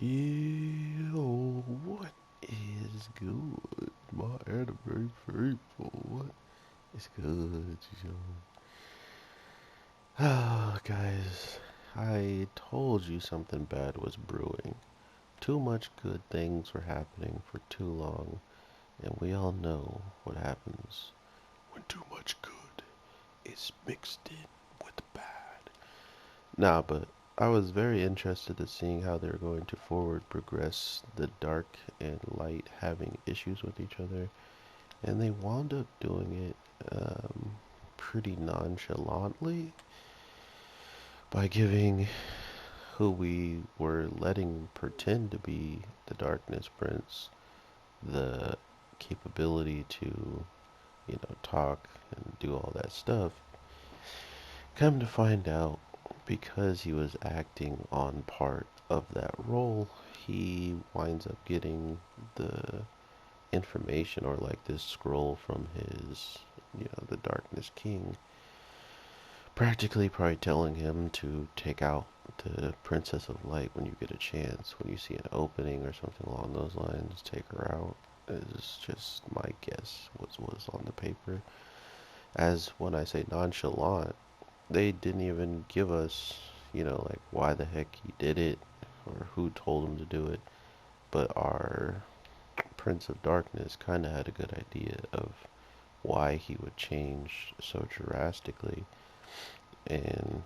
Yo, what is good? My anime faithful. What is good, yo? Ah, guys, I told you something bad was brewing. Too much good things were happening for too long, and we all know what happens when too much good is mixed in with bad. Nah, but I was very interested in seeing how they're going to forward progress the dark and light having issues with each other, and they wound up doing it pretty nonchalantly by giving who we were letting pretend to be the Darkness Prince the capability to, talk and do all that stuff. Come to find out, because he was acting on part of that role, he winds up getting the information or like this scroll from his, the Darkness King, practically probably telling him to take out the Princess of Light when you get a chance. When you see an opening or something along those lines, take her out. Is just my guess what was on the paper. As when I say nonchalant, they didn't even give us, like why the heck he did it or who told him to do it. But our Prince of Darkness kind of had a good idea of why he would change so drastically. And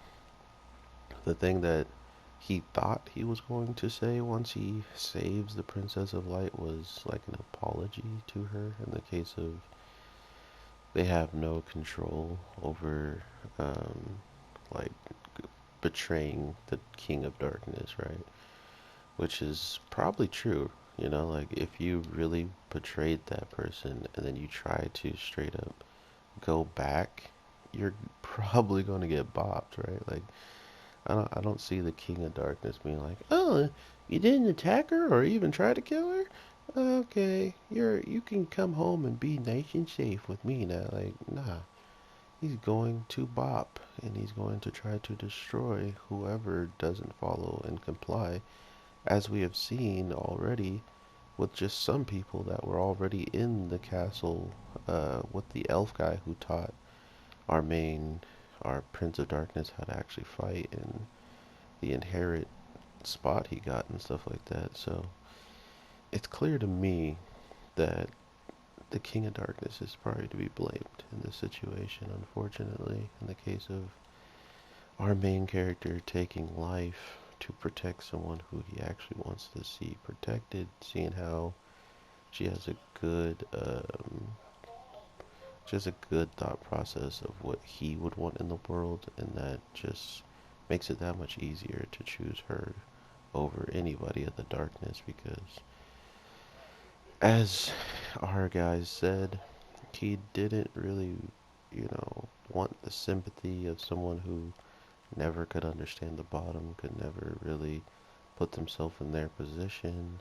the thing that he thought he was going to say once he saves the Princess of Light was like an apology to her in the case of they have no control over like betraying the King of Darkness, right? Which is probably true. Like if you really betrayed that person and then you try to straight up go back, you're probably going to get bopped, right? Like I don't see the King of Darkness being like, "Oh, you didn't attack her or even try to kill her? Okay, you can come home and be nice and safe with me now." Like, nah. He's going to bop and he's going to try to destroy whoever doesn't follow and comply, as we have seen already with just some people that were already in the castle with the elf guy who taught our main, our Prince of Darkness how to actually fight and the inherent spot he got and stuff like that. So it's clear to me that the King of Darkness is probably to be blamed in this situation, unfortunately, in the case of our main character taking life to protect someone who he actually wants to see protected, seeing how she has a good just a good thought process of what he would want in the world, and that just makes it that much easier to choose her over anybody of the darkness because, as our guys said, he didn't really, want the sympathy of someone who never could understand the bottom, could never really put themselves in their position.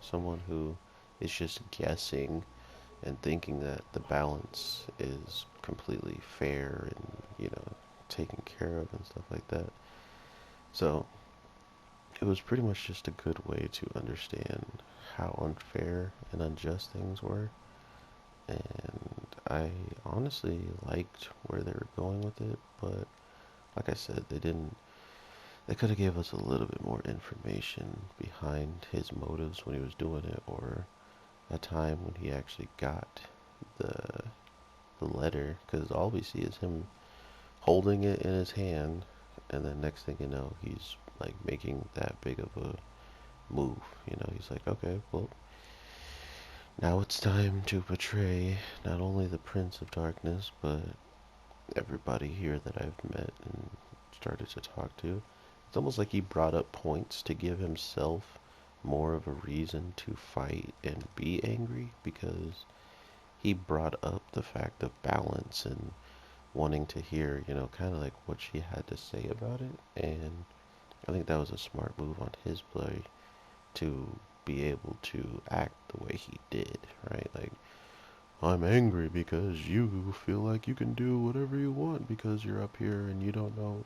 Someone who is just guessing and thinking that the balance is completely fair and, taken care of and stuff like that. So it was pretty much just a good way to understand how unfair and unjust things were. And I honestly liked where they were going with it, but like I said, they could have gave us a little bit more information behind his motives when he was doing it, or a time when he actually got the the letter, because all we see is him holding it in his hand, and then next thing you know, he's like making that big of a move. He's like, okay, well, now it's time to betray not only the Prince of Darkness, but everybody here that I've met and started to talk to. It's almost like he brought up points to give himself more of a reason to fight and be angry, because he brought up the fact of balance and wanting to hear, kind of like what she had to say about it. And I think that was a smart move on his play to be able to act the way he did, right? Like, I'm angry because you feel like you can do whatever you want because you're up here and you don't know.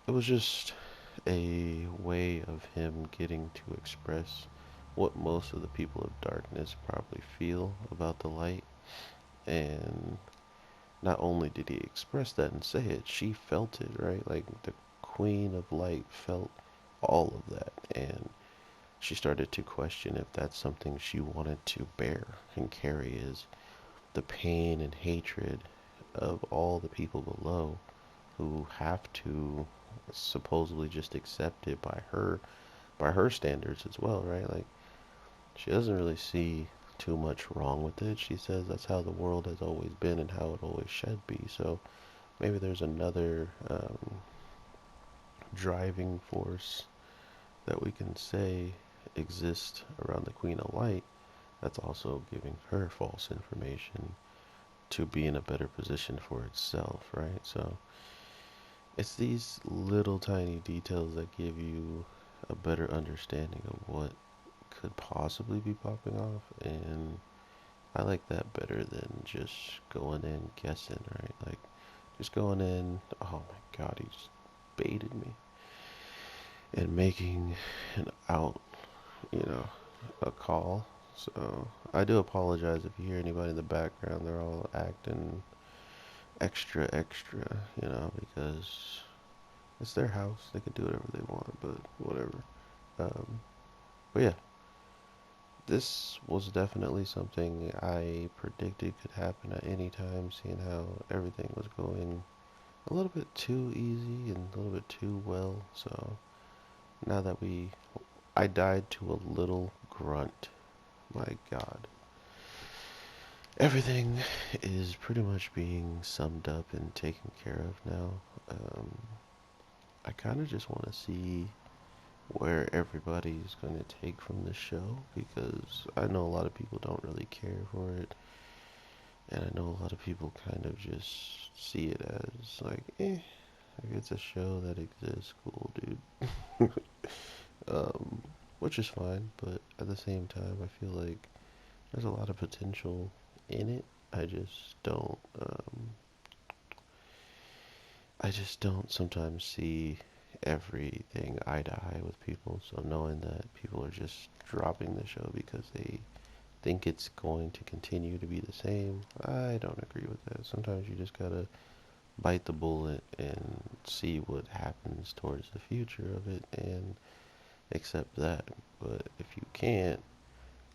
It was just a way of of him getting to express what most of the people of darkness probably feel about the light. And not only did he express that and say it, she felt it, right? Like the Queen of Light felt all of that. And she started to question if that's something she wanted to bear and carry, is the pain and hatred of all the people below who have to supposedly just accept it by her standards as well, right? Like she doesn't really see too much wrong with it. She says that's how the world has always been and how it always should be. So maybe there's another driving force that we can say exists around the Queen of Light that's also giving her false information to be in a better position for itself, right? So it's these little tiny details that give you a better understanding of what could possibly be popping off, and I like that better than just going in guessing, right? Like just going in, oh my god, he just baited me, and making an out, you know, a call. So I do apologize if you hear anybody in the background. They're all acting extra, extra, because it's their house. They can do whatever they want, but whatever. Um, but yeah, this was definitely something I predicted could happen at any time, seeing how everything was going a little bit too easy and a little bit too well. So now that I died to a little grunt. My God. Everything is pretty much being summed up and taken care of now. Um, I kind of just want to see where everybody's going to take from the show, because I know a lot of people don't really care for it, and I know a lot of people kind of just see it as like, like it's a show that exists, cool, dude. um, which is fine, but at the same time, I feel like there's a lot of potential in it. I just don't. I just don't sometimes see everything eye to eye with people. So knowing that people are just dropping the show because they think it's going to continue to be the same, I don't agree with that. Sometimes you just gotta bite the bullet and see what happens towards the future of it and accept that. But if you can't,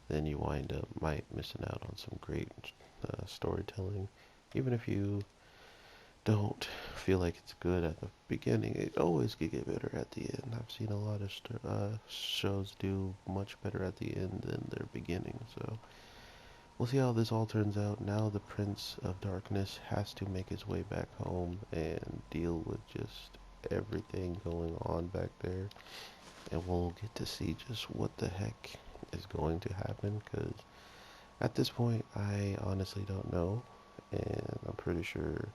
then you wind up might missing out on some great storytelling. Even if you don't feel like it's good at the beginning, it always could get better at the end. I've seen a lot of shows do much better at the end than their beginning, so we'll see how this all turns out. Now the Prince of Darkness has to make his way back home and deal with just everything going on back there, and we'll get to see just what the heck is going to happen, because at this point I honestly don't know, and I'm pretty sure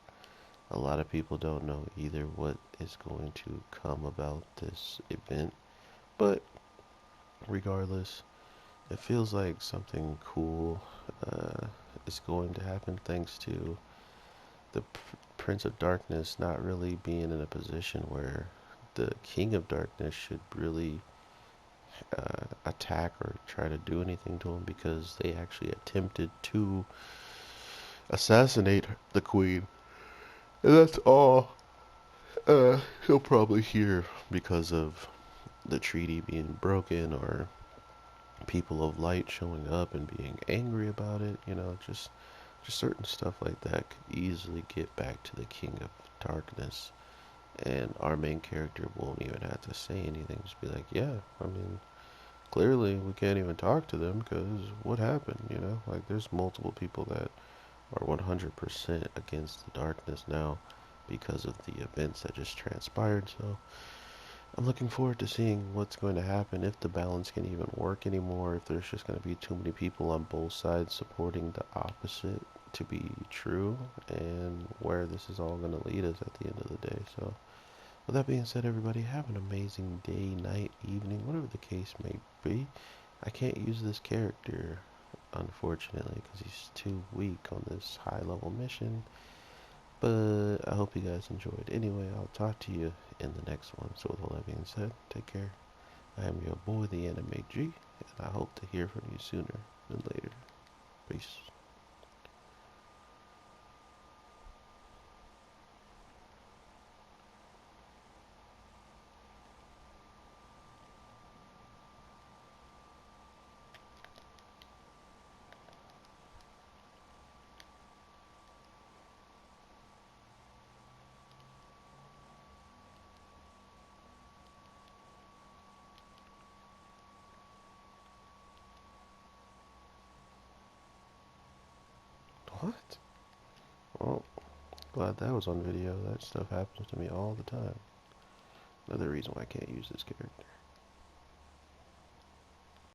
a lot of people don't know either what is going to come about this event. But regardless, it feels like something cool is going to happen, thanks to the Prince of Darkness not really being in a position where the King of Darkness should really attack or try to do anything to him, because they actually attempted to assassinate the Queen. And that's all he'll probably hear, because of the treaty being broken, or people of light showing up and being angry about it. Just certain stuff like that could easily get back to the King of Darkness, and our main character won't even have to say anything. Just be like, yeah, I mean, clearly we can't even talk to them because what happened, Like, there's multiple people that are 100% against the darkness now because of the events that just transpired. So I'm looking forward to seeing what's going to happen, if the balance can even work anymore, if there's just going to be too many people on both sides supporting the opposite to be true, and where this is all going to lead us at the end of the day. So with that being said, everybody, have an amazing day, night, evening, whatever the case may be. I can't use this character, unfortunately, because he's too weak on this high level mission. But I hope you guys enjoyed. Anyway, I'll talk to you in the next one. So with all that being said, take care. I am your boy, the Anime G, and I hope to hear from you sooner than later. Peace. What? Well, glad that was on video. That stuff happens to me all the time. Another reason why I can't use this character.